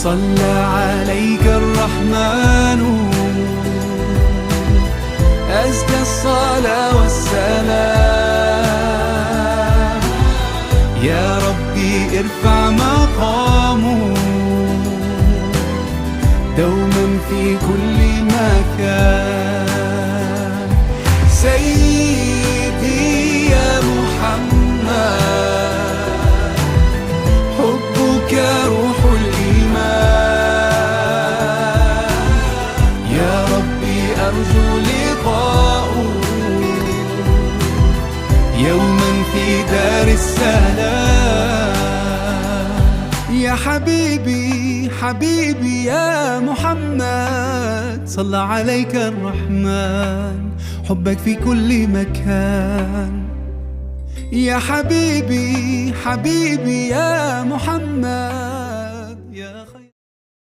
صلى عليك الرحمن أزكى الصلاة والسلام. يا ربي ارفع مقامه دوما في كل مكان. سيدي يا محمد حبك روح الإيمان. يا ربي أرجو لقاءه يوما في دار السلام. يا حبيبي حبيبي يا محمد صلى عليك الرحمن حبك في كل مكان. يا حبيبي حبيبي يا محمد